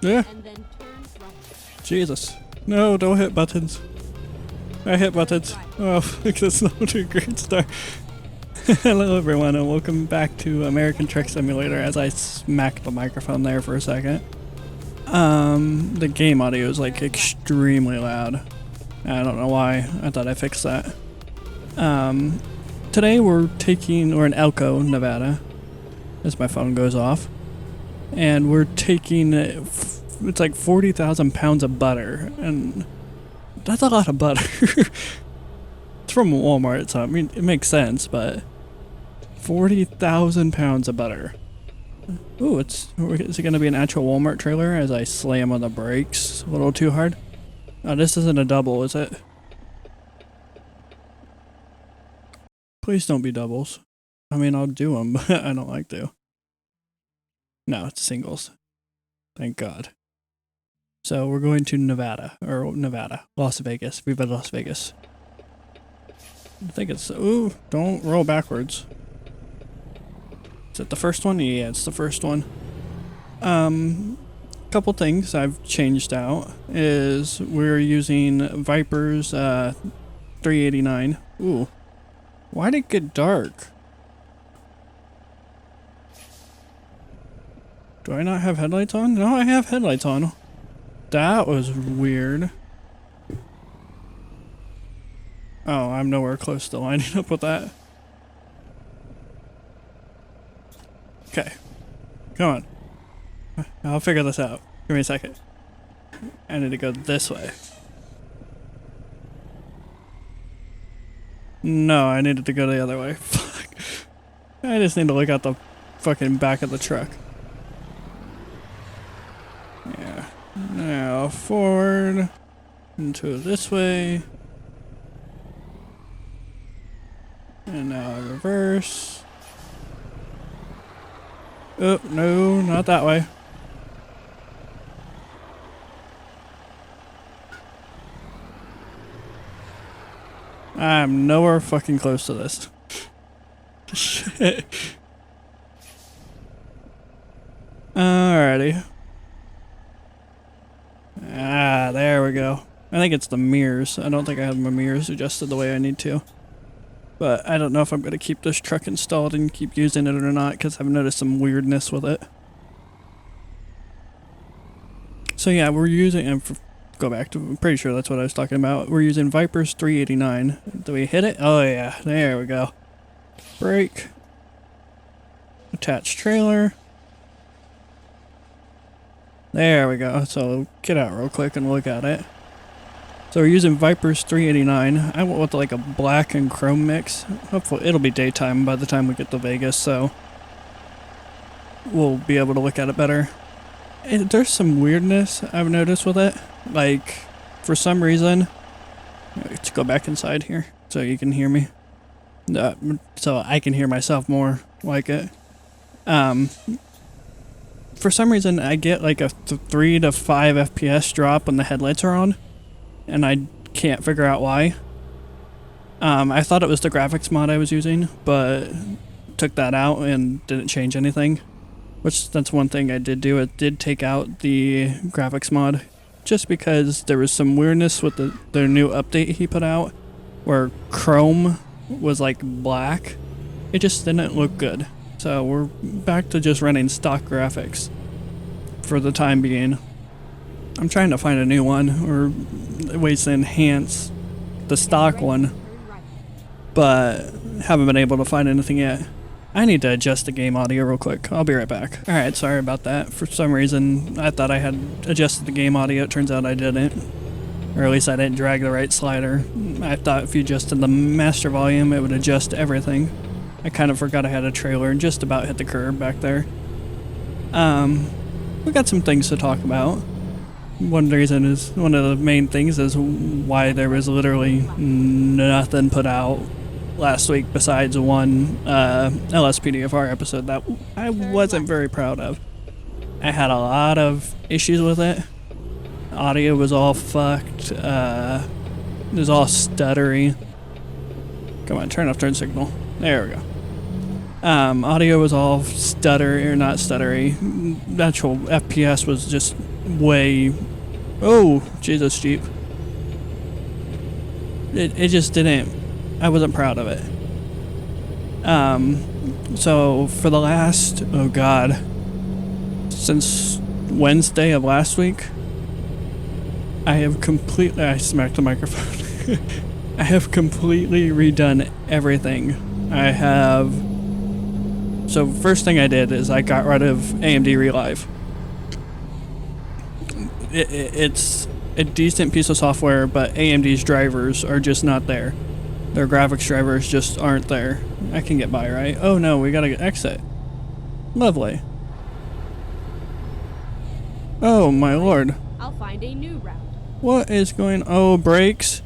Yeah. and then turn right. Jesus. No, don't hit buttons. I hit buttons. Oh, that's not a great start. Hello everyone and welcome back to American Truck Simulator as I smacked the microphone there for a second. The game audio is like extremely loud. I don't know why. I thought I fixed that. Today we're in Elko, Nevada, as my phone goes off. And we're taking, it's like 40,000 pounds of butter, and that's a lot of butter. It's from Walmart, so I mean, it makes sense, but 40,000 pounds of butter. Ooh, is it going to be an actual Walmart trailer as I slam on the brakes a little too hard? Oh, this isn't a double, is it? Please don't be doubles. I mean, I'll do them, but I don't like to. No, it's singles. Thank God. So we're going to Nevada, Las Vegas, Viva Las Vegas. I think it's, ooh, don't roll backwards. Is it the first one? Yeah, it's the first one. Couple things I've changed out is we're using Viper's 389. Ooh, why did it get dark? Do I not have headlights on? No, I have headlights on. That was weird. Oh, I'm nowhere close to lining up with that. Okay. Come on. I'll figure this out. Give me a second. I need to go this way. No, I needed to go the other way. Fuck. I just need to look out the fucking back of the truck. Yeah. Now forward into this way. And now reverse. Oh, no, not that way. I'm nowhere fucking close to this. Shit. Alrighty. Ah, there we go. I think it's the mirrors. I don't think I have my mirrors adjusted the way I need to. But I don't know if I'm going to keep this truck installed and keep using it or not, because I've noticed some weirdness with it. So yeah, we're using, and go back to, I'm pretty sure that's what I was talking about. We're using Viper's 389. Do we hit it? Oh yeah, there we go. Brake. Attach trailer. There we go. So get out real quick and look at it. So we're using Viper's 389. I went with like a black and chrome mix. Hopefully it'll be daytime by the time we get to Vegas, so we'll be able to look at it better. And there's some weirdness I've noticed with it. Like, for some reason, let's go back inside here so you can hear me. So I can hear myself more like it. For some reason I get like a 3 to 5 FPS drop when the headlights are on. And I can't figure out why. I thought it was the graphics mod I was using, but took that out and didn't change anything. Which, that's one thing I did do. It did take out the graphics mod, just because there was some weirdness with the new update he put out, where Chrome was like black. It just didn't look good. So we're back to just running stock graphics for the time being. I'm trying to find a new one or ways to enhance the stock one, but haven't been able to find anything yet. I need to adjust the game audio real quick. I'll be right back. Alright, sorry about that. For some reason, I thought I had adjusted the game audio. It turns out I didn't. Or at least I didn't drag the right slider. I thought if you adjusted the master volume, it would adjust everything. I kind of forgot I had a trailer and just about hit the curb back there. We got some things to talk about. One of the main things is why there was literally nothing put out last week besides one LSPDFR episode that I wasn't very proud of. I had a lot of issues with it. Audio was all fucked. It was all stuttery. Come on, turn off turn signal. There we go. Audio was all not stuttery. The actual FPS was just way... Oh, Jesus, Jeep. It just didn't... I wasn't proud of it. So for the last... Oh, God. Since Wednesday of last week, I have completely... I smacked the microphone. I have completely redone everything. I have... So first thing I did is I got rid of AMD Relive. It's a decent piece of software, but AMD's drivers are just not there. Their graphics drivers just aren't there. I can get by, right? Oh no, we gotta exit. Lovely. Oh my lord. I'll find a new route. What is going... Oh, brakes.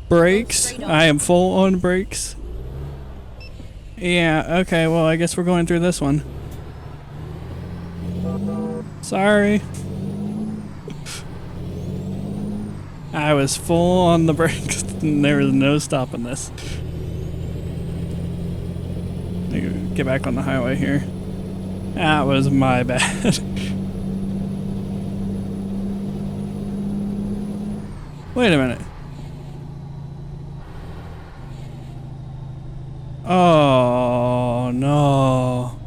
Brakes. I am full on brakes. Yeah, okay, well I guess we're going through this one. Sorry. I was full on the brakes and there was no stopping this. Get back on the highway here. That was my bad. Wait a minute. Oh no.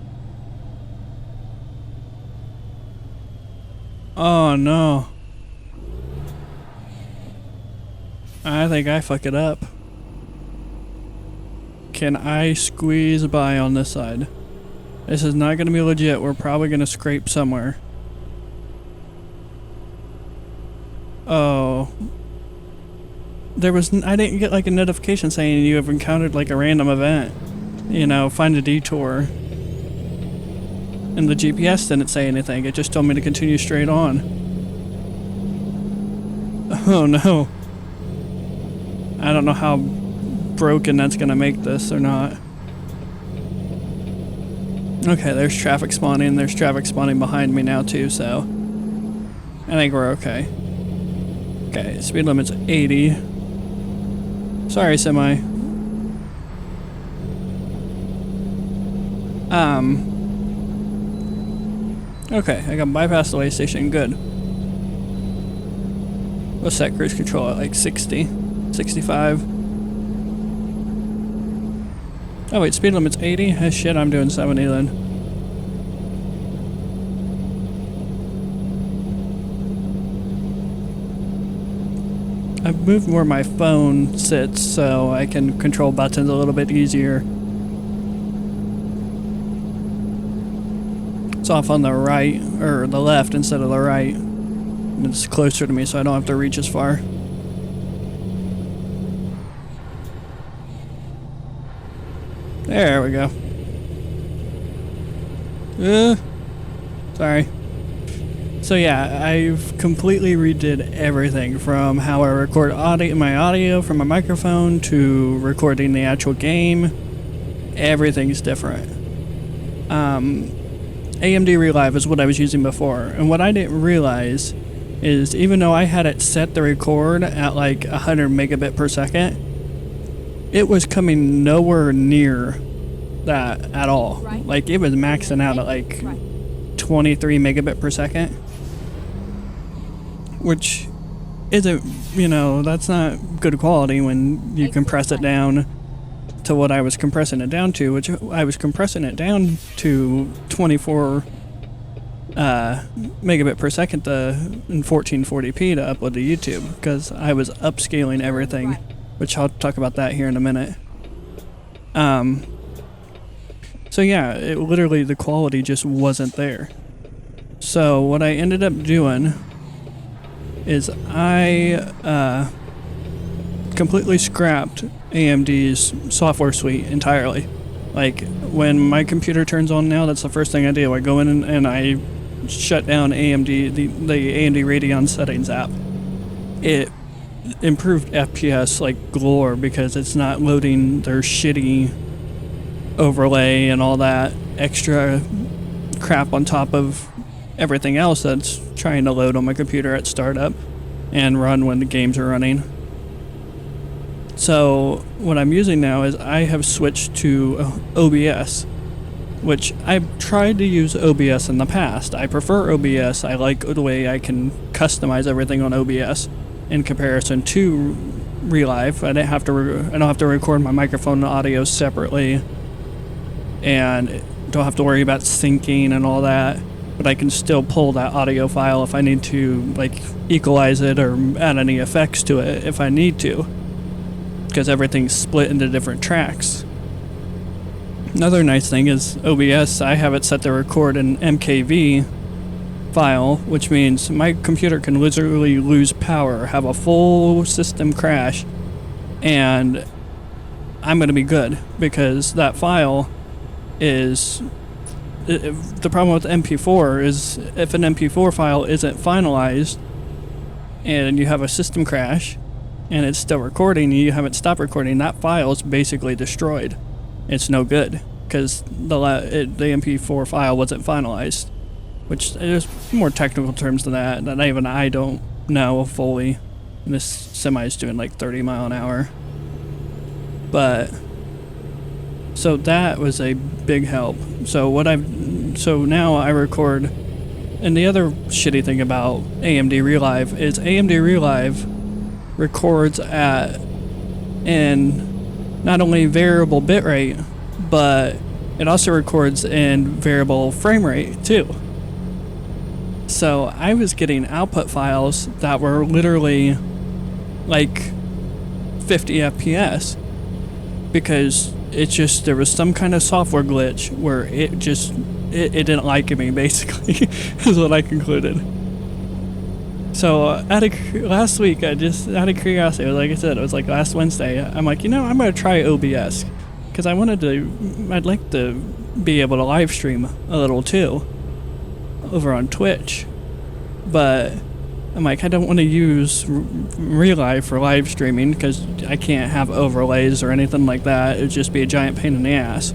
Oh no. I think I fuck it up. Can I squeeze by on this side? This is not gonna be legit. We're probably gonna scrape somewhere. Oh. There was... I didn't get like a notification saying you have encountered like a random event. You know, find a detour. And the GPS didn't say anything. It just told me to continue straight on. Oh no. I don't know how broken that's gonna make this or not. Okay, there's traffic spawning. There's traffic spawning behind me now too, so I think we're okay. Okay, speed limit's 80. Sorry, semi. Okay, I can bypass the way station. Good. We'll set cruise control at like 60, 65. Oh wait, speed limit's 80? Oh shit, I'm doing 70 then. I've moved where my phone sits so I can control buttons a little bit easier. It's off on the right, or the left instead of the right. And it's closer to me so I don't have to reach as far. There we go. Sorry. So yeah, I've completely redid everything from how I record my audio from my microphone to recording the actual game. Everything's different. AMD Relive is what I was using before, and what I didn't realize is even though I had it set to record at like 100 megabit per second, it was coming nowhere near that at all. Right. Like it was maxing out at like 23 megabit per second, which isn't, you know, that's not good quality when you compress it down to what I was compressing it down to, which I was compressing it down to 24 megabit per second in 1440p to upload to YouTube, because I was upscaling everything, which I'll talk about that here in a minute. So yeah, it literally, the quality just wasn't there. So what I ended up doing is I completely scrapped AMD's software suite entirely. Like when my computer turns on now, that's the first thing I do. I go in and I shut down AMD, the AMD Radeon settings app. It improved FPS like galore because it's not loading their shitty overlay and all that extra crap on top of everything else that's trying to load on my computer at startup and run when the games are running. So what I'm using now is I have switched to OBS. which I've tried to use OBS in the past. I prefer OBS. I like the way I can customize everything on OBS in comparison to Relive. I don't have to record my microphone and audio separately, and don't have to worry about syncing and all that. But I can still pull that audio file if I need to, like, equalize it or add any effects to it if I need to, because everything's split into different tracks. Another nice thing is OBS, I have it set to record an MKV file, which means my computer can literally lose power, have a full system crash, and I'm going to be good, because that file is... the problem with MP4 is if an MP4 file isn't finalized and you have a system crash and it's still recording and you haven't stopped recording, that file is basically destroyed. It's no good because the MP4 file wasn't finalized, which there's more technical terms than that even I don't know fully. And this semi is doing like 30 mile an hour. But so that was a big help. So now I record, and the other shitty thing about AMD Relive is AMD Relive records in not only variable bitrate, but it also records in variable frame rate too. So I was getting output files that were literally like 50 FPS because there was some kind of software glitch where it didn't like me, basically, is what I concluded. So last week, out of curiosity, like I said, it was like last Wednesday, I'm like, I'm going to try OBS, because I'd like to be able to live stream a little too, over on Twitch, but I'm like, I don't want to use Relive for live streaming because I can't have overlays or anything like that. It would just be a giant pain in the ass.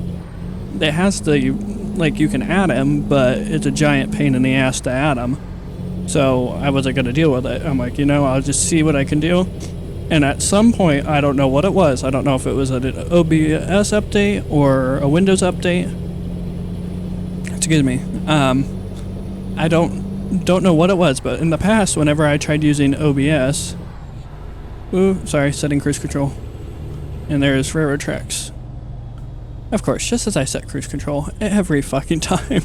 It has to, like, you can add them, but it's a giant pain in the ass to add them. So I wasn't going to deal with it. I'm like, I'll just see what I can do. And at some point, I don't know what it was. I don't know if it was an OBS update or a Windows update. Excuse me. I don't know what it was, but in the past, whenever I tried using OBS, setting cruise control, and there's railroad tracks. Of course, just as I set cruise control every fucking time.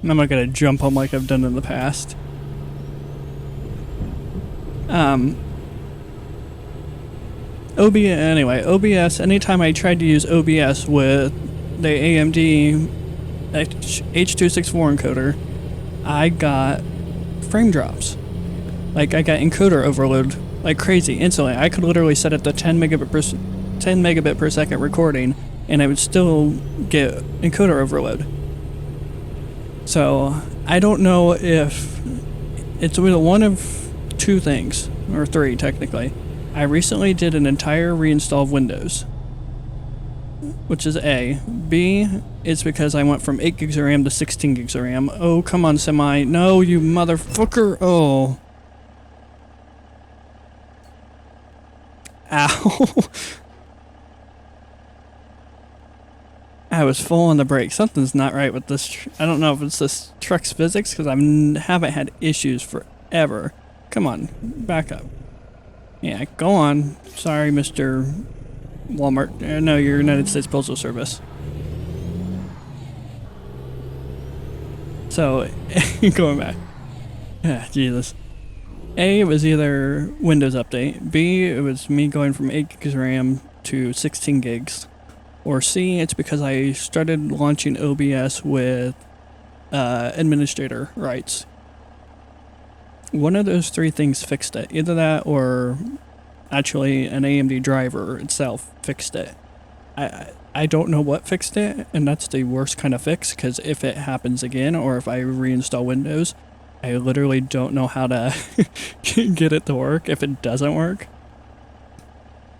I'm not gonna jump on like I've done in the past. OBS, anytime I tried to use OBS with the AMD H.264 encoder, I got frame drops. Like, I got encoder overload like crazy instantly. I could literally set it to 10 megabit per second recording, and I would still get encoder overload. So, I don't know if it's either one of two things, or three technically. I recently did an entire reinstall of Windows, which is A. B, it's because I went from 8 gigs of RAM to 16 gigs of RAM. Oh, come on, Semi. No, you motherfucker. Oh. Ow. I was full on the brake. Something's not right with this. I don't know if it's this truck's physics, because I haven't had issues forever. Come on, back up. Yeah, go on. Sorry, Mr. Walmart. No, you're United States Postal Service. So, going back. Yeah, Jesus. A, it was either Windows Update. B, it was me going from 8 gigs RAM to 16 gigs. Or C, it's because I started launching OBS with administrator rights. One of those three things fixed it. Either that or actually an AMD driver itself fixed it. I don't know what fixed it, and that's the worst kind of fix, because if it happens again or if I reinstall Windows, I literally don't know how to get it to work if it doesn't work.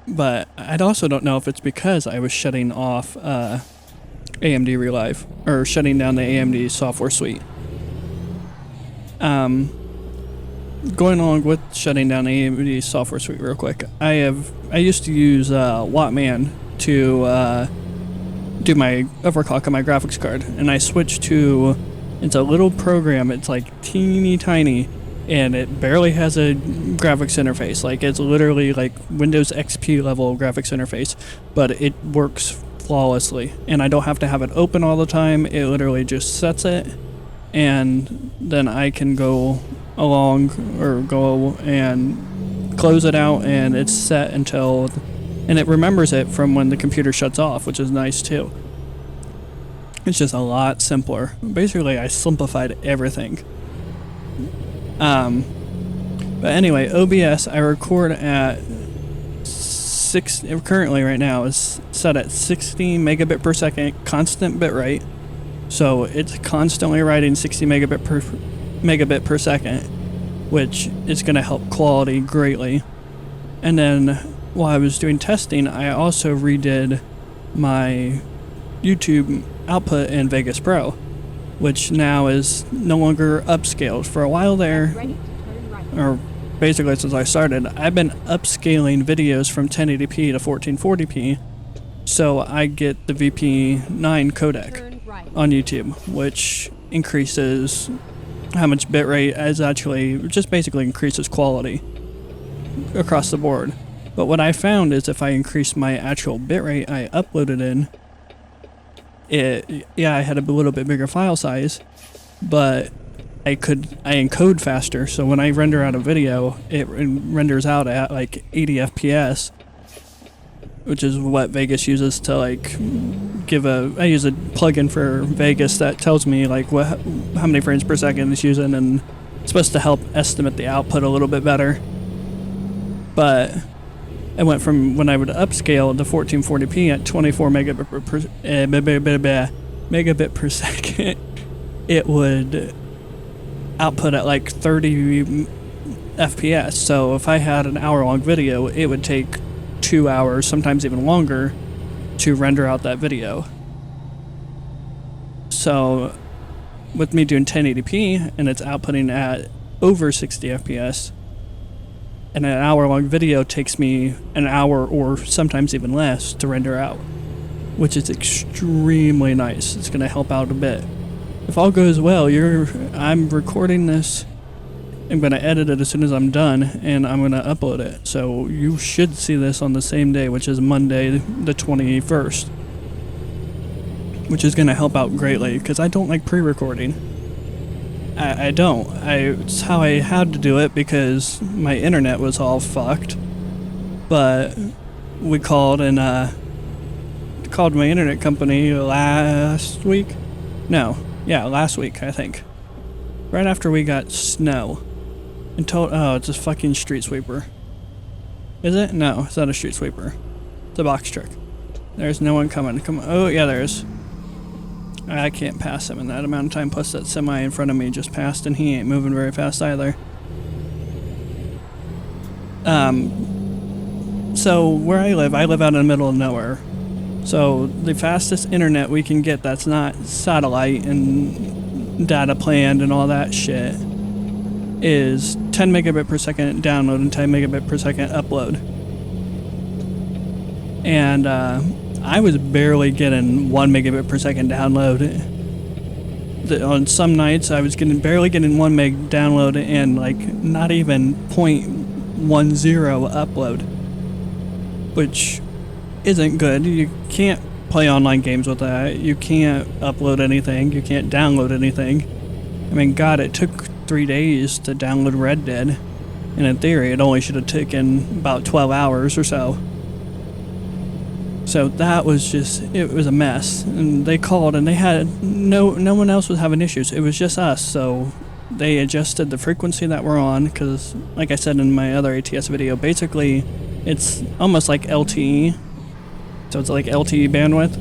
But I also don't know if it's because I was shutting off AMD Relive, or shutting down the AMD software suite. Going along with shutting down the AMD software suite real quick, I used to use WhatMan do my overclock on my graphics card, and I switched to, it's a little program, it's like teeny tiny, and it barely has a graphics interface. Like, it's literally like Windows XP level graphics interface, but it works flawlessly, and I don't have to have it open all the time. It literally just sets it, and then I can go along or go and close it out, and it's set until, and it remembers it from when the computer shuts off, which is nice too. It's just a lot simpler. Basically, I simplified everything. But anyway, OBS, I record at currently right now is set at 60 megabit per second constant bitrate. So it's constantly writing 60 megabit per second, which is going to help quality greatly. And then while I was doing testing, I also redid my YouTube output in Vegas Pro, which now is no longer upscaled. For a while there, Ready to turn right. or basically since I started, I've been upscaling videos from 1080p to 1440p, so I get the VP9 codec Turn right. on YouTube, which increases how much bitrate, is actually just basically increases quality across the board. But what I found is if I increase my actual bitrate I uploaded in, I had a little bit bigger file size, but I encode faster, so when I render out a video, it renders out at like 80 FPS, which is what Vegas uses to like I use a plugin for Vegas that tells me like how many frames per second it's using, and it's supposed to help estimate the output a little bit better. But I went from when I would upscale to 1440p at 24 megabit per second, it would output at like 30 FPS. So if I had an hour-long video, it would take 2 hours, sometimes even longer, to render out that video. So with me doing 1080p and it's outputting at over 60 FPS, and an hour-long video takes me an hour or sometimes even less to render out, which is extremely nice. It's going to help out a bit. If all goes well, I'm recording this, I'm going to edit it as soon as I'm done, and I'm going to upload it. So you should see this on the same day, which is Monday the 21st, which is going to help out greatly, because I don't like pre-recording. I don't. It's how I had to do it because my internet was all fucked. But we called my internet company last week, I think. Right after we got snow. And it's a fucking street sweeper. Is it? No, it's not a street sweeper. It's a box truck. There's no one coming. Come on. Oh, yeah, there is. I can't pass him in that amount of time, plus that semi in front of me just passed and he ain't moving very fast either. So where I live out in the middle of nowhere. So the fastest internet we can get that's not satellite and data planned and all that shit is 10 megabit per second download and 10 megabit per second upload. And I was barely getting 1 megabit per second download. On some nights I was barely getting 1 meg download and like not even 0.10 upload, which isn't good. You can't play online games with that. You can't upload anything. You can't download anything. I mean, God, it took 3 days to download Red Dead, and in theory it only should have taken about 12 hours or so. So that was it was a mess, and they called and they had no one else was having issues. It was just us. So they adjusted the frequency that we're on, because like I said in my other ATS video, basically it's almost like LTE. So it's like LTE bandwidth.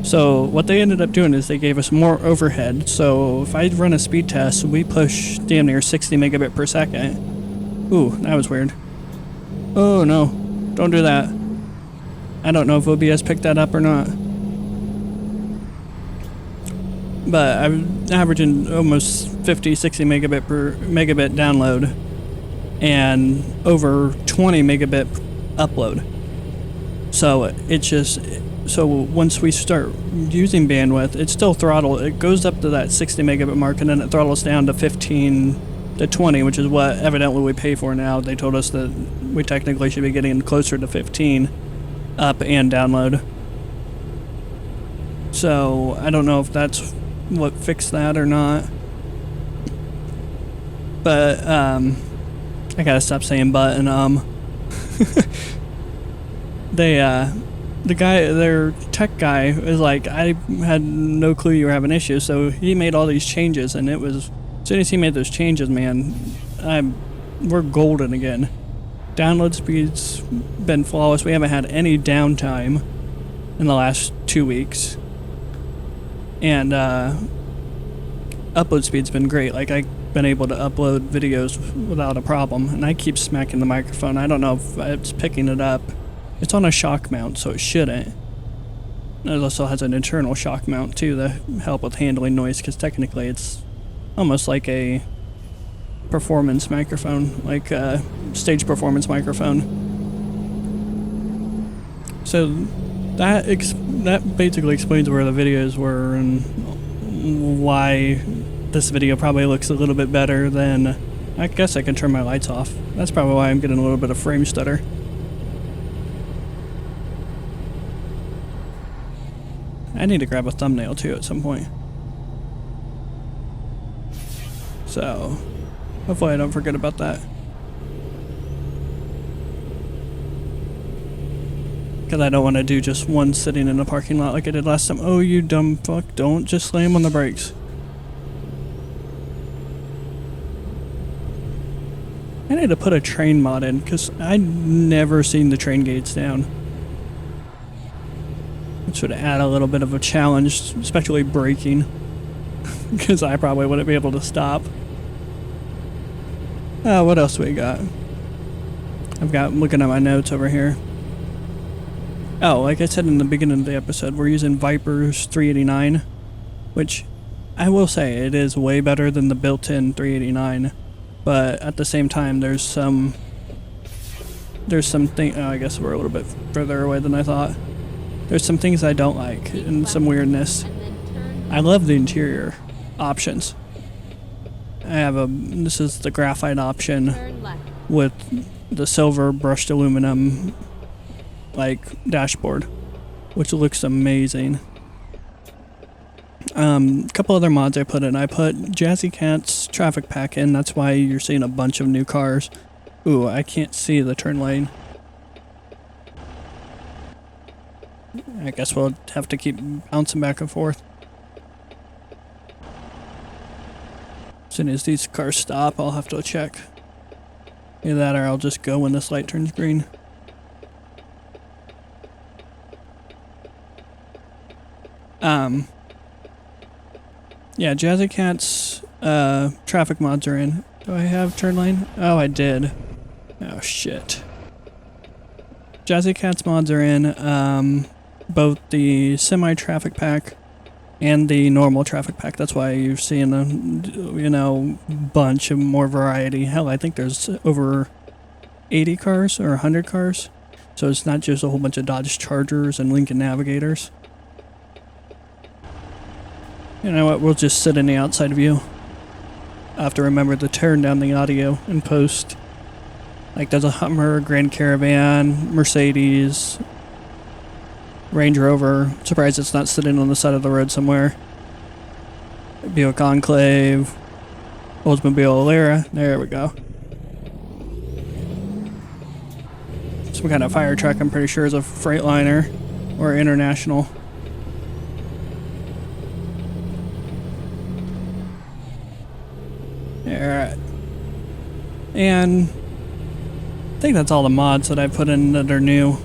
So what they ended up doing is they gave us more overhead. So if I run a speed test, we push damn near 60 megabit per second. Ooh, that was weird. Oh no, don't do that. I don't know if OBS picked that up or not. But I'm averaging almost 50, 60 megabit download and over 20 megabit upload. So it's just, so once we start using bandwidth, it's still throttle. It goes up to that 60 megabit mark, and then it throttles down to 15 to 20, which is what evidently we pay for now. They told us that we technically should be getting closer to 15 up and download. So I don't know if that's what fixed that or not. But I gotta stop saying but and the guy, their tech guy, is like, I had no clue you were having issues, so he made all these changes, and it was, as soon as he made those changes, man, we're golden again. Download speed's been flawless. We haven't had any downtime in the last 2 weeks, and upload speed's been great. Like, I've been able to upload videos without a problem, and I keep smacking the microphone. I don't know if it's picking it up. It's on a shock mount, so it shouldn't. It also has an internal shock mount too to help with handling noise, because technically it's almost like a performance microphone, like a stage performance microphone. So that basically explains where the videos were and why this video probably looks a little bit better than... I guess I can turn my lights off. That's probably why I'm getting a little bit of frame stutter. I need to grab a thumbnail too at some point. So, hopefully I don't forget about that. Because I don't want to do just one sitting in a parking lot like I did last time. Oh, you dumb fuck, don't just slam on the brakes. I need to put a train mod in, because I've never seen the train gates down. Which would add a little bit of a challenge, especially braking, because I probably wouldn't be able to stop. What else do we got? I'm looking at my notes over here. Oh, like I said in the beginning of the episode, we're using Viper's 389, which I will say it is way better than the built-in 389, but at the same time there's some thing. Oh, I guess we're a little bit further away than I thought. There's some things I don't like and some weirdness. I love the interior options. This is the graphite option with the silver brushed aluminum like dashboard, which looks amazing. A couple other mods I put in. I put Jazzy Cat's traffic pack in. That's why you're seeing a bunch of new cars. Ooh, I can't see the turn lane. I guess we'll have to keep bouncing back and forth. As soon as these cars stop, I'll have to check. Either that or I'll just go when this light turns green. Yeah, Jazzy Cat's traffic mods are in. Do I have turn lane? Oh, I did. Oh, shit. Jazzy Cat's mods are in. Both the semi-traffic pack and the normal traffic pack. That's why you're seeing a, bunch of more variety. Hell, I think there's over 80 cars or 100 cars. So it's not just a whole bunch of Dodge Chargers and Lincoln Navigators. You know what, we'll just sit in the outside view. I have to remember to turn down the audio in post. Like there's a Hummer, Grand Caravan, Mercedes, Range Rover. Surprised it's not sitting on the side of the road somewhere. Buick Enclave, Oldsmobile Alera. There we go. Some kind of fire truck, I'm pretty sure is a Freightliner or International. Alright. And I think that's all the mods that I put in that are new.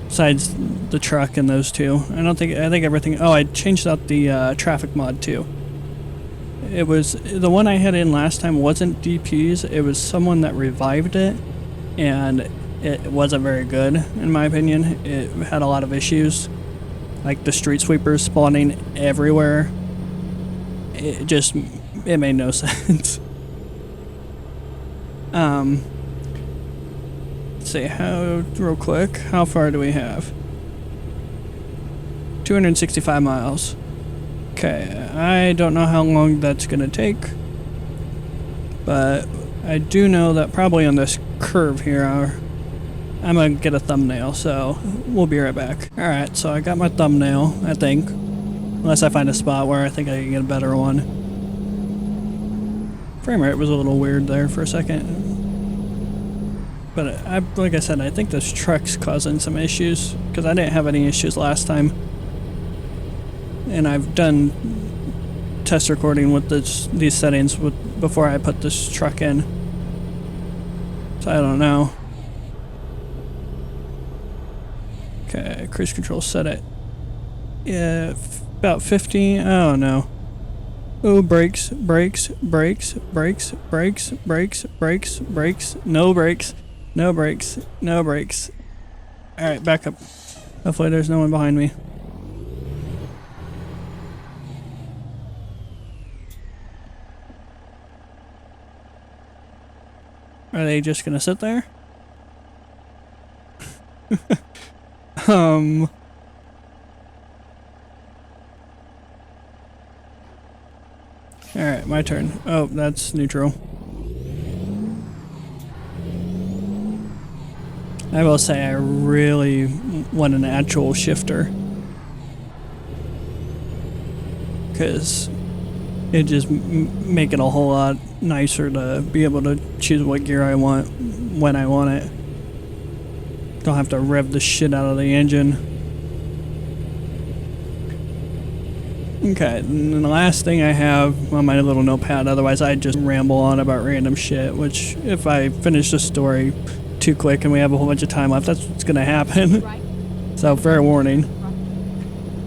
Besides the truck and those two. I think everything... Oh, I changed out the traffic mod too. It was... The one I had in last time wasn't DP's. It was someone that revived it. And it wasn't very good, in my opinion. It had a lot of issues. Like the street sweepers spawning everywhere. It made no sense. see, real quick, how far do we have? 265 miles. Okay, I don't know how long that's gonna take, but I do know that probably on this curve here, I'm gonna get a thumbnail, so we'll be right back. Alright, so I got my thumbnail, I think. Unless I find a spot where I think I can get a better one. Frame rate was a little weird there for a second. But like I said, I think this truck's causing some issues, because I didn't have any issues last time. And I've done test recording with these settings before I put this truck in. So I don't know. Okay, cruise control set it. Yeah, about 50. Oh no. Oh, brakes, brakes, brakes, brakes, brakes, brakes, brakes, brakes, no brakes, no brakes, no brakes. Alright, back up. Hopefully there's no one behind me. Are they just gonna sit there? Alright, my turn. Oh, that's neutral. I will say I really want an actual shifter. Because it just make it a whole lot nicer to be able to choose what gear I want when I want it. Don't have to rev the shit out of the engine. Okay, and the last thing I have on my little notepad, otherwise I just ramble on about random shit, which if I finish the story too quick and we have a whole bunch of time left, that's what's gonna happen. Right. So fair warning.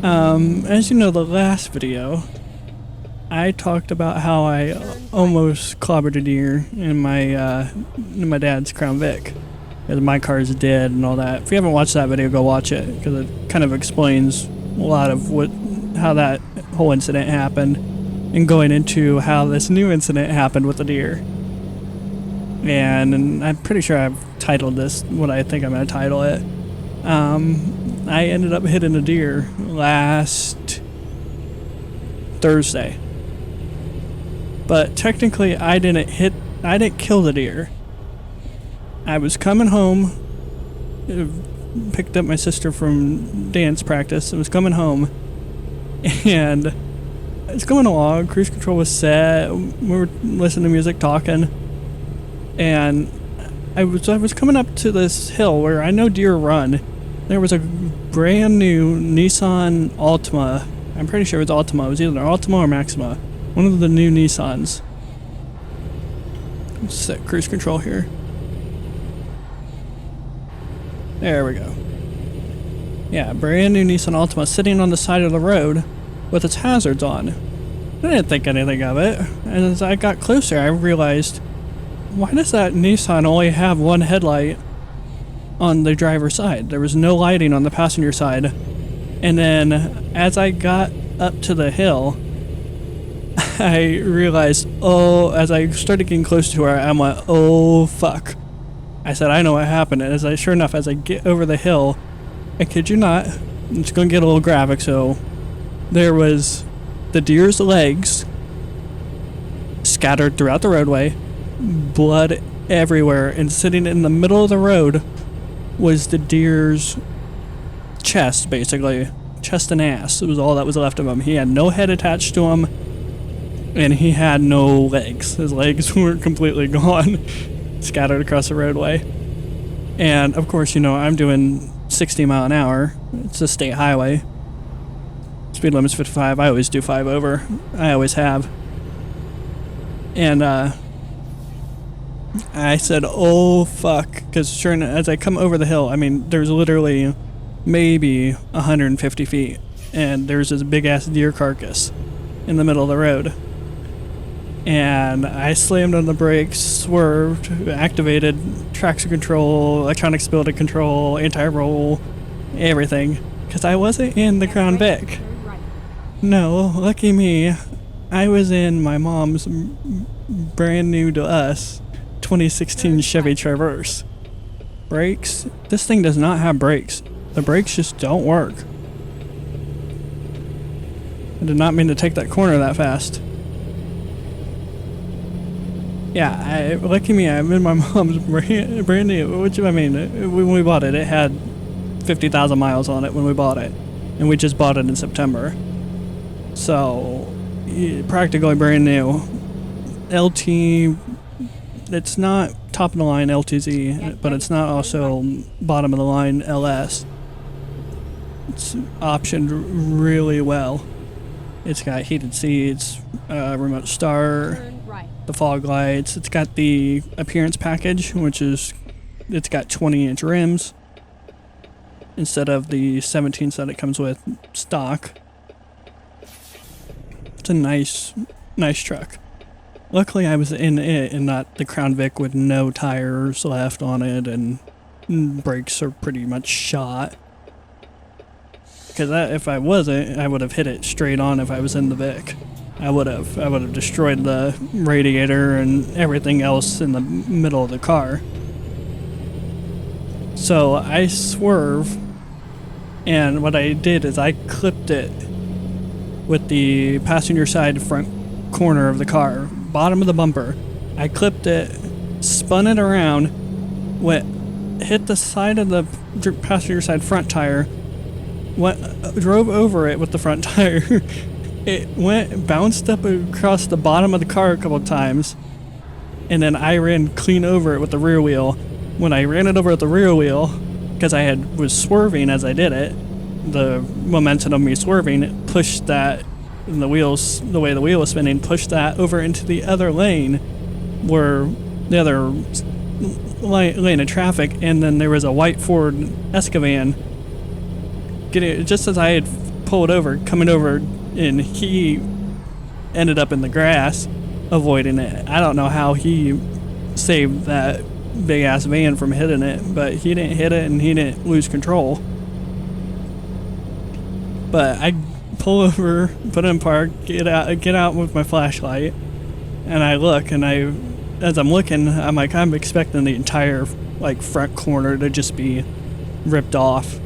As you know, the last video I talked about how I almost clobbered a deer in my dad's Crown Vic. Because my car's dead and all that. If you haven't watched that video, go watch it, because it kind of explains a lot of how that whole incident happened, and going into how this new incident happened with the deer. And I'm pretty sure I've titled this what I think I'm going to title it. I ended up hitting a deer last Thursday. But technically I didn't kill the deer. I was coming home, picked up my sister from dance practice, I was coming home, and I was going along, cruise control was set, we were listening to music, talking, and I was coming up to this hill where I know deer run. There was a brand new Nissan Altima, I'm pretty sure it was Altima, it was either Altima or Maxima, one of the new Nissans. Let's set cruise control here. There we go. Yeah, brand new Nissan Altima sitting on the side of the road with its hazards on. I didn't think anything of it. And as I got closer, I realized, why does that Nissan only have one headlight on the driver's side? There was no lighting on the passenger side. And then as I got up to the hill, I realized, as I started getting close to her, I'm like, oh fuck. I said, I know what happened. And sure enough, as I get over the hill, I kid you not, I'm just going to get a little graphic, so there was the deer's legs scattered throughout the roadway, blood everywhere, and sitting in the middle of the road was the deer's chest, basically. Chest and ass. It was all that was left of him. He had no head attached to him, and he had no legs. His legs were completely gone. Scattered across the roadway. And of course, you know, I'm doing 60 mile an hour. It's a state highway. Speed limit's 55. I always do 5 over. I always have. And I said, oh fuck, because sure enough, as I come over the hill, I mean, there's literally maybe 150 feet, and there's this big ass deer carcass in the middle of the road. And I slammed on the brakes, swerved, activated traction control, electronic stability control, anti-roll, everything. Because I wasn't in the Crown Vic. No, lucky me. I was in my mom's brand new to us 2016 Chevy Traverse. Brakes. This thing does not have brakes. The brakes just don't work. I did not mean to take that corner that fast. Yeah, lucky me, I'm in my mom's brand new, which I mean, when we bought it, it had 50,000 miles on it when we bought it. And we just bought it in September. So, practically brand new. LT, it's not top of the line LTZ, but it's not also bottom of the line LS. It's optioned really well. It's got heated seats, remote start, Turn right. the fog lights. It's got the appearance package, which is, it's got 20-inch rims instead of the 17s that it comes with stock. It's a nice truck. Luckily I was in it and not the Crown Vic with no tires left on it, and brakes are pretty much shot. Because if I wasn't, I would have hit it straight on if I was in the Vic. I would have destroyed the radiator and everything else in the middle of the car. So I swerve, and what I did is I clipped it with the passenger side front corner of the car, bottom of the bumper. I clipped it, spun it around, hit the side of the passenger side front tire, drove over it with the front tire. It bounced up across the bottom of the car a couple of times, and then I ran clean over it with the rear wheel. When I ran it over with the rear wheel, because was swerving as I did it, the momentum of me swerving, it pushed that, and the way the wheel was spinning, pushed that over into the other lane, where the other lane of traffic, and then there was a white Ford Escavan just as I had pulled over, coming over, and he ended up in the grass, avoiding it. I don't know how he saved that big ass van from hitting it, but he didn't hit it and he didn't lose control. But I pull over, put it in park, get out with my flashlight, and I look, and as I'm looking, I'm expecting the entire front corner to just be ripped off.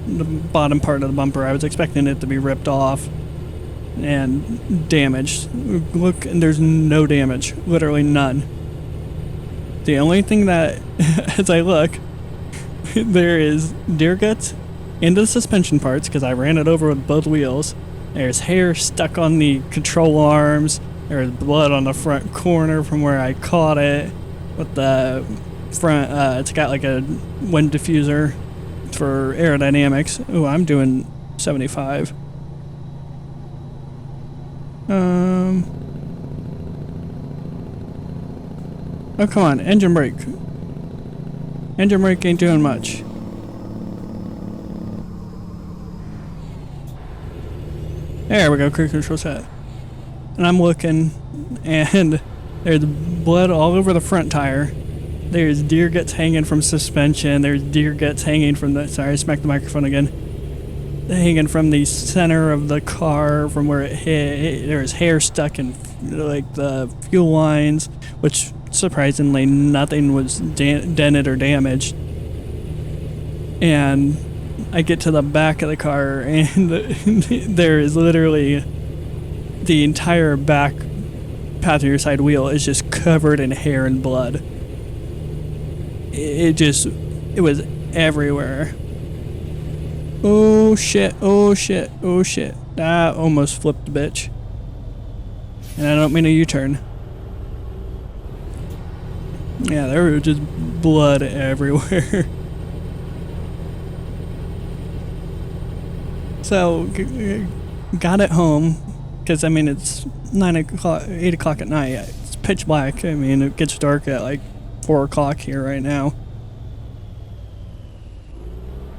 The bottom part of the bumper, I was expecting it to be ripped off and damaged. Look, and there's no damage, literally none. The only thing that, as I look, there is deer guts into the suspension parts, because I ran it over with both wheels. There's hair stuck on the control arms. There's blood on the front corner from where I caught it. With the front, it's got like a wind diffuser for aerodynamics. Oh, I'm doing 75. Oh, come on, engine brake. Engine brake ain't doing much. There we go, cruise control set. And I'm looking, and there's blood all over the front tire. There's deer guts hanging from suspension. There's deer guts hanging from the, sorry, I smacked the microphone again. Hanging from the center of the car from where it hit. There's hair stuck in the fuel lines, which surprisingly nothing was dented or damaged. And I get to the back of the car, and there is literally the entire back passenger side wheel is just covered in hair and blood. It was everywhere. Oh shit, oh shit, oh shit. I almost flipped the bitch. And I don't mean a U-turn. Yeah, there was just blood everywhere. So, got it home, because I mean it's 8 o'clock at night. It's pitch black. I mean, it gets dark at 4 o'clock here right now.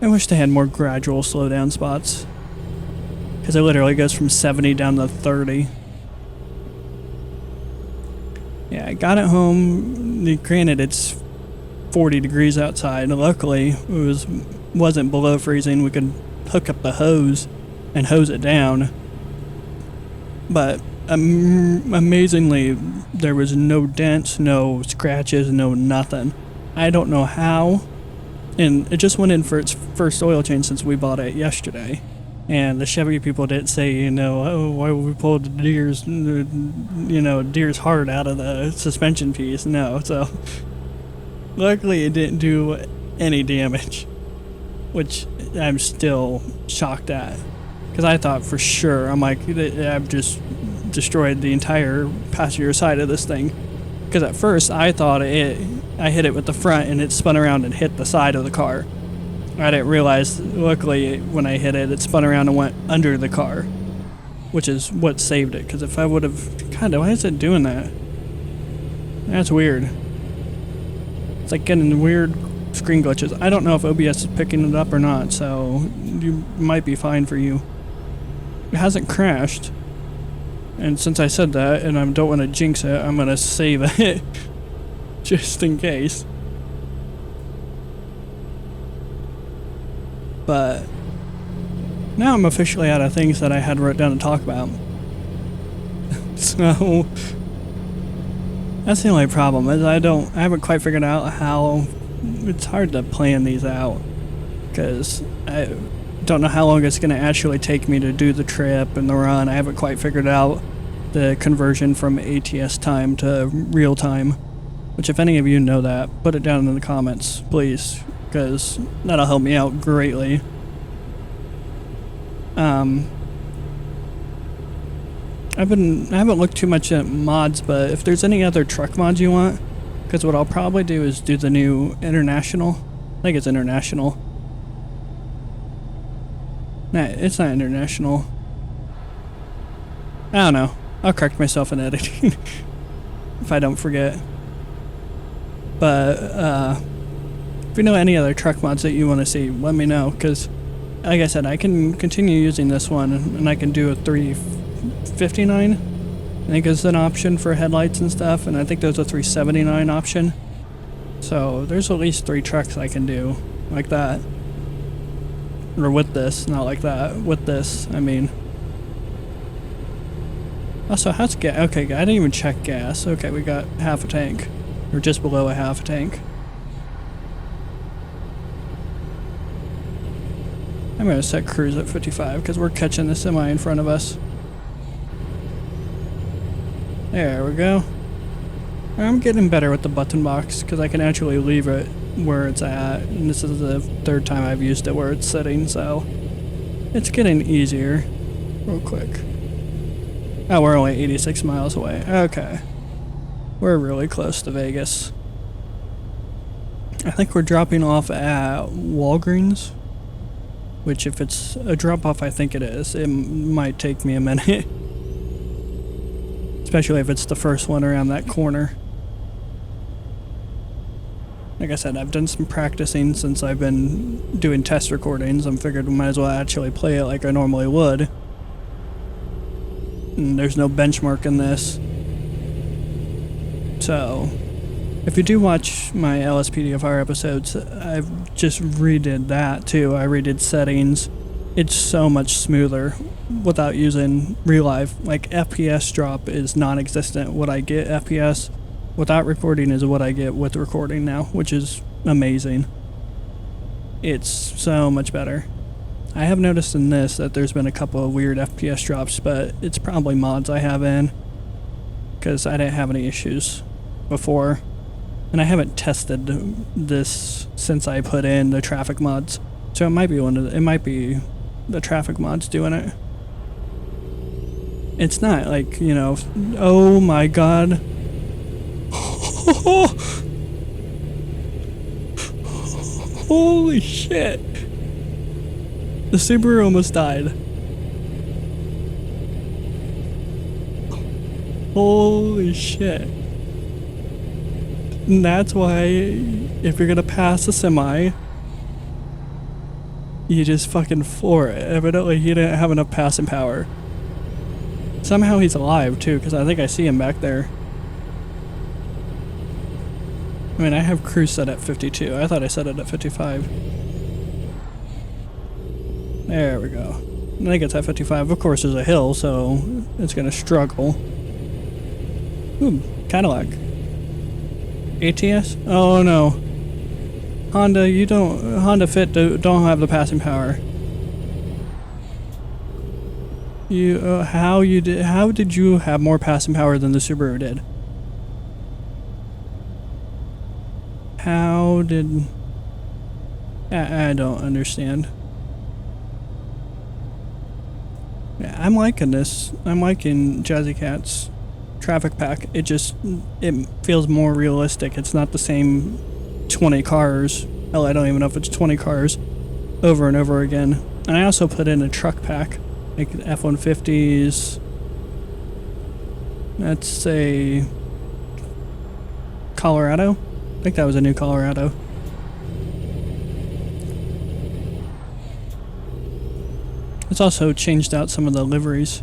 I wish they had more gradual slowdown spots, because it literally goes from 70 down to 30. Yeah, I got it home. Granted, it's 40 degrees outside. Luckily, it wasn't below freezing. We could hook up the hose and hose it down. But amazingly, there was no dents, no scratches, no nothing. I don't know how And it just went in for its first oil change since we bought it yesterday. And the Chevy people didn't say, you know, oh, why would we pull the deer's heart out of the suspension piece? No, so luckily it didn't do any damage, which I'm still shocked at. Because I thought for sure, I'm like, I've just destroyed the entire passenger side of this thing. Because at first I thought I hit it with the front and it spun around and hit the side of the car. I didn't realize, luckily, when I hit it, it spun around and went under the car, which is what saved it. Because if I would have, God, why is it doing that? That's weird. It's like getting weird screen glitches. I don't know if OBS is picking it up or not, so you might be fine for you. It hasn't crashed. And since I said that, and I don't want to jinx it, I'm going to save it, just in case. But now I'm officially out of things that I had wrote down to talk about. So that's the only problem, is I haven't quite figured out how. It's hard to plan these out, because I don't know how long it's going to actually take me to do the trip and the run. I haven't quite figured out the conversion from ATS time to real time, which if any of you know that, put it down in the comments, please, because that'll help me out greatly. I haven't looked too much at mods, but if there's any other truck mods you want, because what I'll probably do is do the new international. I think it's international. Nah, it's not international. I don't know. I'll correct myself in editing if I don't forget. But if you know any other truck mods that you want to see, let me know, because like I said, I can continue using this one, and I can do a 359. I think is an option for headlights and stuff, and I think there's a 379 option. So there's at least 3 trucks I can do like that. Or with this, not like that. With this, I mean. Also, how's gas? Okay, I didn't even check gas. Okay, we got half a tank. Or just below a half a tank. I'm going to set cruise at 55 because we're catching the semi in front of us. There we go. I'm getting better with the button box because I can actually leave it where it's at. And this is the 3rd time I've used it where it's sitting, so it's getting easier. Real quick. Oh, we're only 86 miles away. Okay. We're really close to Vegas. I think we're dropping off at Walgreens. Which, if it's a drop-off, I think it is. It might take me a minute. Especially if it's the first one around that corner. Like I said, I've done some practicing since I've been doing test recordings. I figured we might as well actually play it like I normally would. And there's no benchmark in this. So, if you do watch my LSPDFR episodes, I've just redid that too. I redid settings. It's so much smoother without using real life. Like FPS drop is non-existent. What I get FPS without recording is what I get with recording now, which is amazing. It's so much better. I have noticed in this that there's been a couple of weird FPS drops, but it's probably mods I have in, because I didn't have any issues before. And I haven't tested this since I put in the traffic mods, so it might be the traffic mods doing it. It's not like, you know, oh my god. Holy shit. The Subaru almost died. Holy shit. And that's why, if you're gonna pass a semi, you just fucking floor it. Evidently, he didn't have enough passing power. Somehow he's alive, too, because I think I see him back there. I mean, I have cruise set at 52. I thought I set it at 55. There we go. I think it's at 55. Of course, there's a hill, so it's gonna struggle. Ooh, Cadillac. ATS? Oh no. Honda, you don't. Honda Fit don't have the passing power. You how did you have more passing power than the Subaru did? How did I don't understand. Yeah, I'm liking this. I'm liking Jazzy Cat's traffic pack. It feels more realistic. It's not the same 20 cars. Hell, I don't even know if it's 20 cars over and over again. And I also put in a truck pack, like F-150s. That's a Colorado. I think that was a new Colorado. It's also changed out some of the liveries.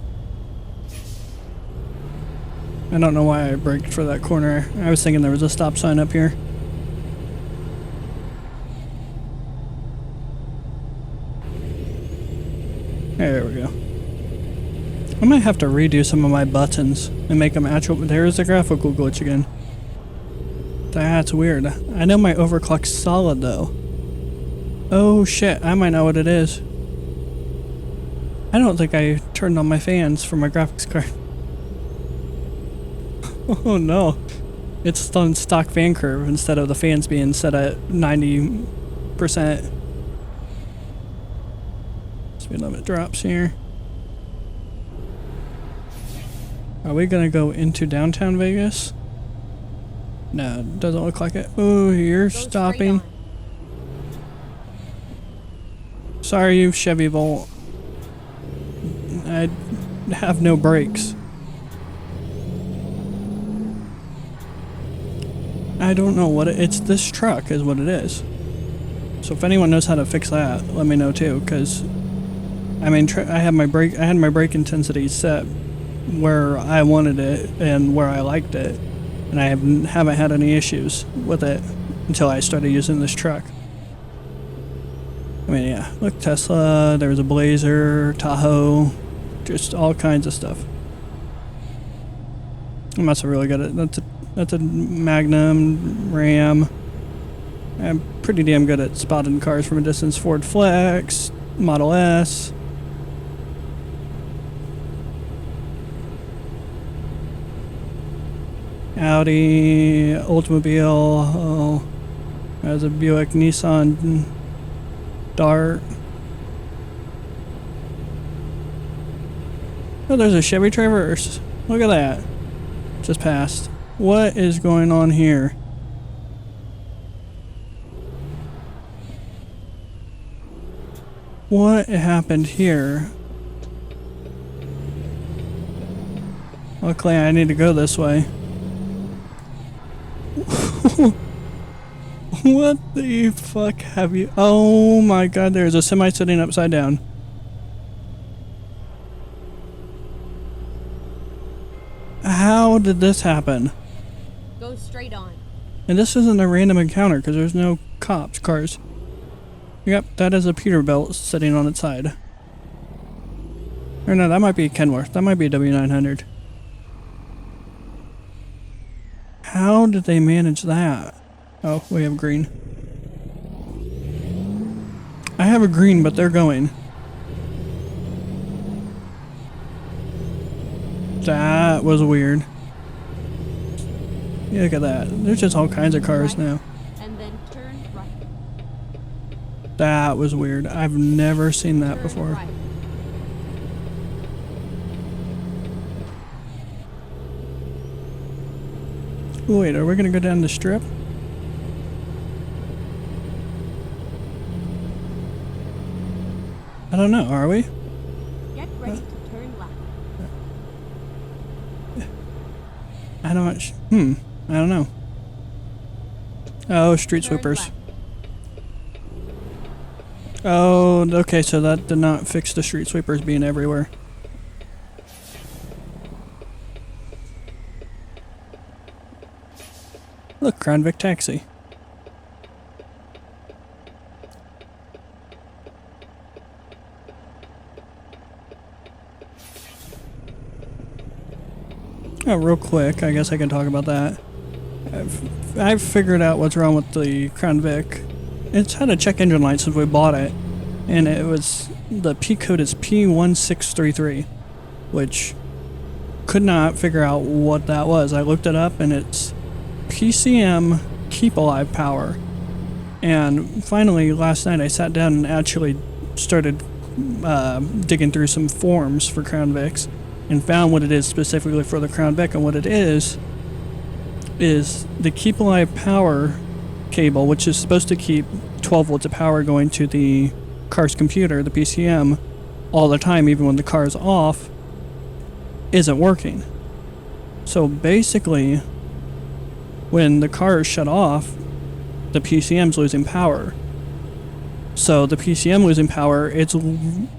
I don't know why I braked for that corner. I was thinking there was a stop sign up here. There we go. I might have to redo some of my buttons and make them actual. There's the graphical glitch again. That's weird. I know my overclock's solid though. Oh shit, I might know what it is. I don't think I turned on my fans for my graphics card. Oh no. It's on stock fan curve instead of the fans being set at 90%. Speed limit drops here. Are we gonna go into downtown Vegas? No, it doesn't look like it. Oh, you're stopping. Sorry, you Chevy Volt. I have no brakes. I don't know what it's this truck is what it is. So if anyone knows how to fix that, let me know too, because I mean I had my brake intensity set where I wanted it and where I liked it, and I haven't had any issues with it until I started using this truck. I mean, yeah, look, Tesla, there was a Blazer, Tahoe, just all kinds of stuff. I'm not so really good at that's a Magnum, Ram. I'm pretty damn good at spotting cars from a distance. Ford Flex, Model S. Audi, Oldsmobile, oh, there's a Buick, Nissan, Dart. Oh, there's a Chevy Traverse. Look at that. Just passed. What is going on here? What happened here? Luckily, I need to go this way. What the fuck have you... Oh my god, there's a semi sitting upside down. How did this happen? Go straight on. And this isn't a random encounter because there's no cars. Yep, that is a Peterbilt sitting on its side. Or no, that might be Kenworth. That might be a W900. How did they manage that? Oh, we have green. I have a green, but they're going. That was weird. Yeah, look at that. There's just all kinds of cars now. And then turn right. That was weird. I've never seen that before. Right. Wait, are we gonna go down the strip? I don't know, are we? Get ready to turn left. I don't know. Oh, street Turn sweepers. left. Oh, okay, so that did not fix the street sweepers being everywhere. Look, Crown Vic Taxi. Oh, real quick, I guess I can talk about that. I've figured out what's wrong with the Crown Vic. it's had a check engine light since we bought it, and it was, the P code is P1633, which could not figure out what that was. I looked it up and it's PCM Keep Alive Power. And finally last night I sat down and actually started digging through some forums for Crown Vics and found what it is specifically for the Crown Vic, and what it is the Keep Alive Power cable, which is supposed to keep 12 volts of power going to the car's computer, the PCM, all the time, even when the car is off, isn't working. So basically, when the car is shut off, the PCM's losing power. So the PCM losing power, it's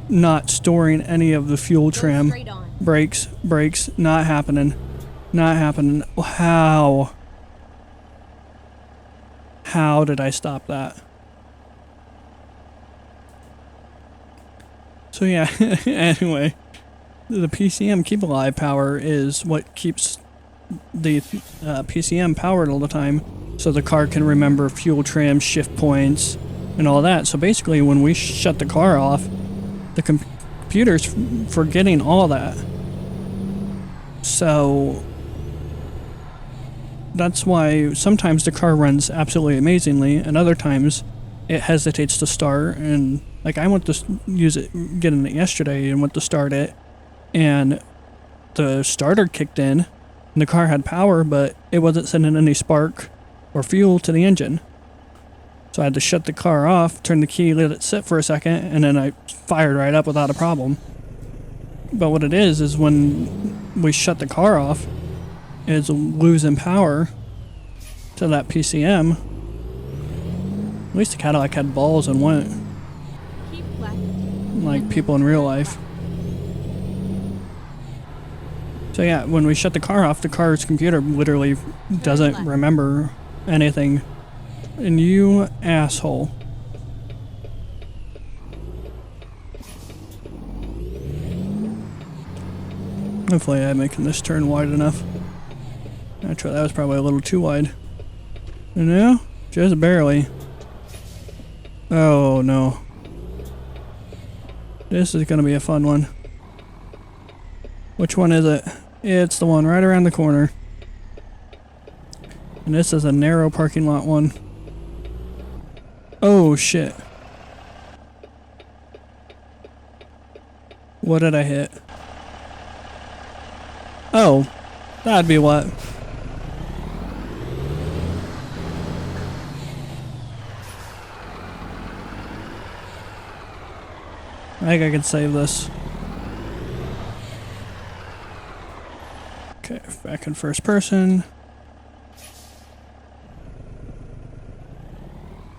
not storing any of the fuel trim. Brakes, not happening. Not happening. How did I stop that? So yeah, anyway, the PCM Keep Alive Power is what keeps the PCM powered all the time, so the car can remember fuel trim, shift points, and all that. So basically, when we shut the car off, the computer's forgetting all that. So that's why sometimes the car runs absolutely amazingly, and other times it hesitates to start. And like, I went to get in it yesterday and went to start it, and the starter kicked in and the car had power, but it wasn't sending any spark or fuel to the engine. So I had to shut the car off, turn the key, let it sit for a second, and then I fired right up without a problem. But what it is when we shut the car off, it's losing power to that PCM. At least the Cadillac had balls and went. Keep left. Like people in real life. So yeah, when we shut the car off, the car's computer literally doesn't remember anything. And you asshole. Hopefully I'm making this turn wide enough. Actually, that was probably a little too wide. No, just barely. Oh no. This is gonna be a fun one. Which one is it? It's the one right around the corner. And this is a narrow parking lot one. Oh shit. What did I hit? Oh, that'd be what? I think I can save this. Okay, back in first person.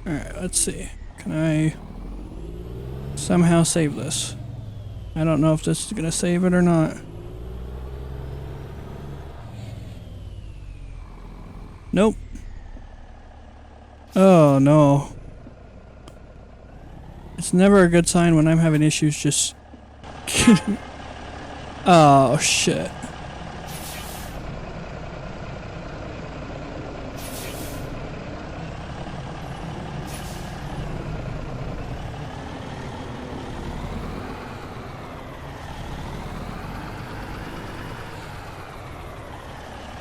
Alright, let's see. Can I somehow save this? I don't know if this is gonna save it or not. Nope. Oh no. It's never a good sign when I'm having issues just kidding. Oh shit.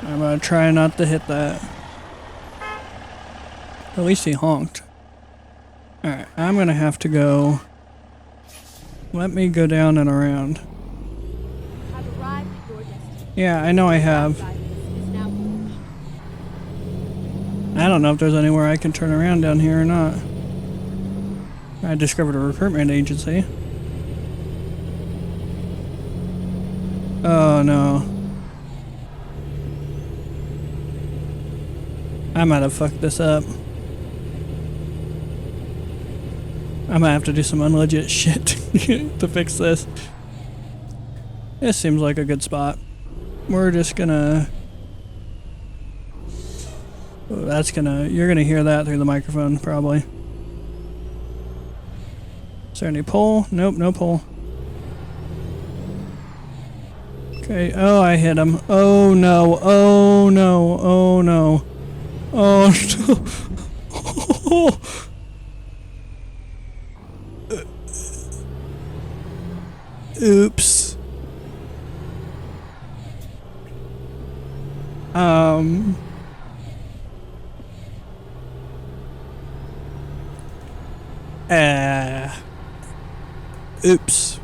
I'm gonna try not to hit that. At least he honked. Alright, I'm gonna have to go. Let me go down and around. Have arrived at your destination. Yeah, I know I have. Is now finished. I don't know if there's anywhere I can turn around down here or not. I discovered a recruitment agency. Oh no. I might have fucked this up. I might have to do some unlegit shit to fix this. This seems like a good spot. We're just gonna... Oh, that's gonna... You're gonna hear that through the microphone, probably. Is there any pull? Nope, no pull. Okay, oh, I hit him. Oh no, oh no, oh no. Oh no. Oops. Oops.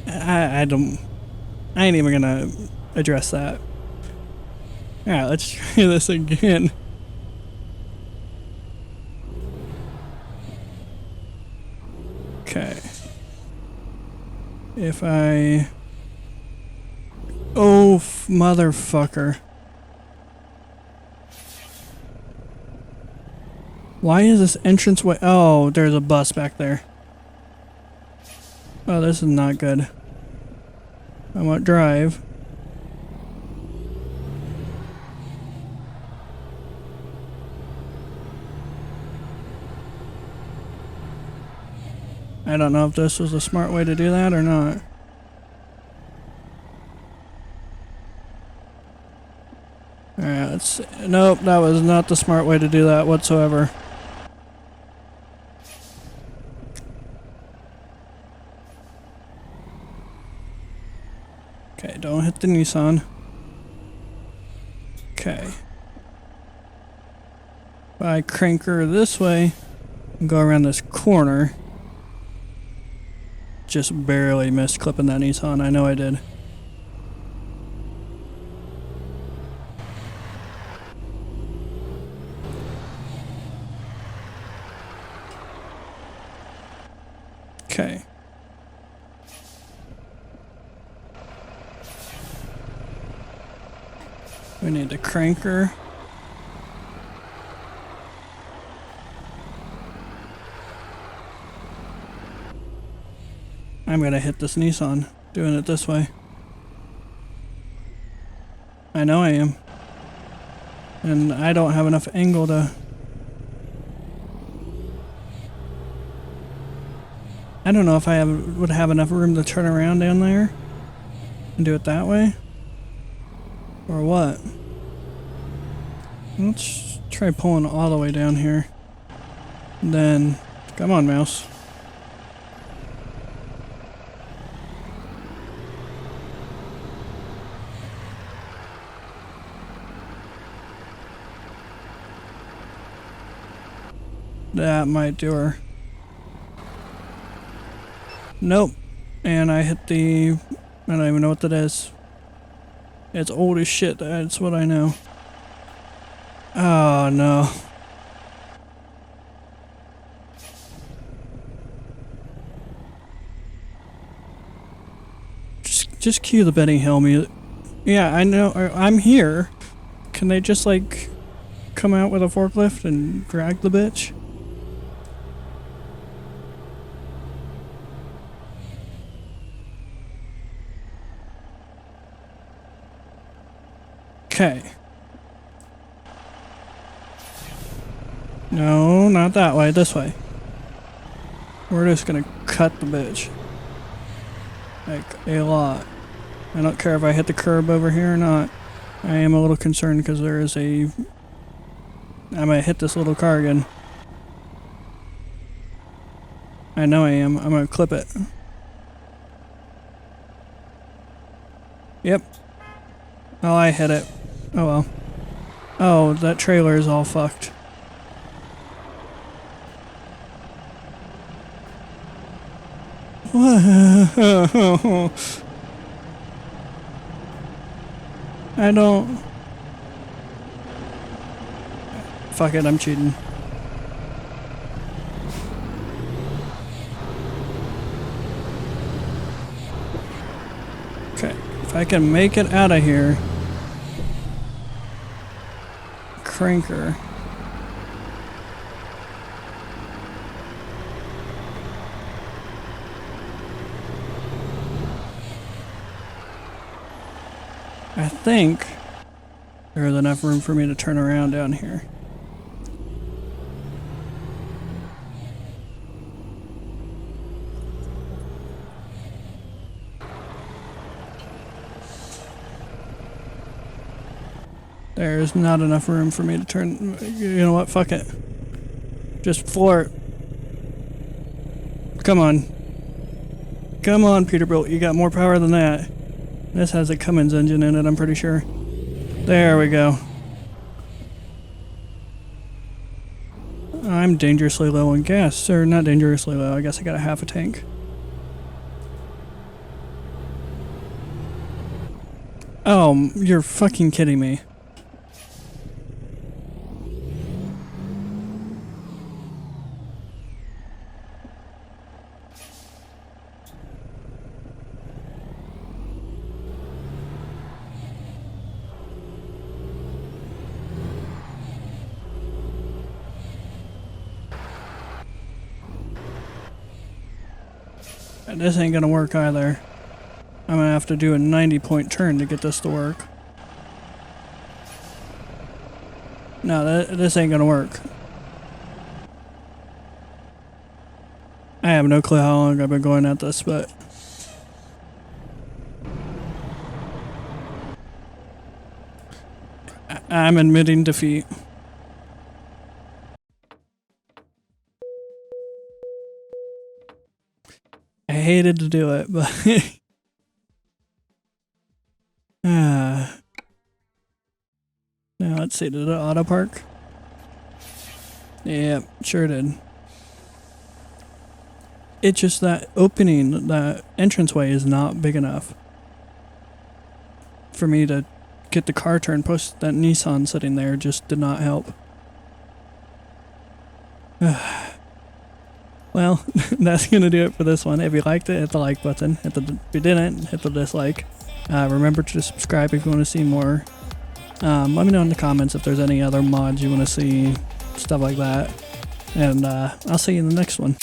I don't. I ain't even gonna address that. Alright, let's try this again. Okay. If I... Oh, motherfucker. Why is this entranceway... Oh, there's a bus back there. Oh, this is not good. I want drive. I don't know if this was a smart way to do that or not. Alright, let's see. Nope, that was not the smart way to do that whatsoever. Okay, don't hit the Nissan. Okay. If I crank her this way and go around this corner. Just barely missed clipping that Nissan. I know I did. Okay. We need to crank her. I'm gonna hit this Nissan, doing it this way. I know I am. And I don't have enough angle to... I don't know if I would have enough room to turn around down there and do it that way. Or what? Let's try pulling all the way down here. Then, come on, mouse. That might do her. Nope. And I hit the... I don't even know what that is. It's old as shit, that's what I know. Oh no. Just cue the Benny Hill music. Yeah, I know. I'm here. Can they just like come out with a forklift and drag the bitch? Okay. No, not that way. This way. We're just gonna cut the bitch. Like, a lot. I don't care if I hit the curb over here or not. I am a little concerned because there is a... I might hit this little car again. I know I am. I'm gonna clip it. Yep. Oh, I hit it. Oh well. Oh, that trailer is all fucked. I don't... Fuck it, I'm cheating. Okay, if I can make it out of here... Cranker. I think there's enough room for me to turn around down here. There's not enough room for me to turn... You know what? Fuck it. Just floor it. Come on. Come on, Peterbilt. You got more power than that. This has a Cummins engine in it, I'm pretty sure. There we go. I'm dangerously low on gas. Or not dangerously low. I guess I got a half a tank. Oh, you're fucking kidding me. This ain't gonna work either. I'm gonna have to do a 90-point turn to get this to work. No, this ain't gonna work. I have no clue how long I've been going at this, but... I'm admitting defeat. I hated to do it, but... Now let's see, did it auto park? Yep, sure did. It's just that opening, that entranceway is not big enough for me to get the car turned. Plus that Nissan sitting there just did not help. Well, that's gonna do it for this one. If you liked it, hit the like button. If you didn't, hit the dislike. Remember to subscribe if you want to see more. Let me know in the comments if there's any other mods you want to see, stuff like that. And I'll see you in the next one.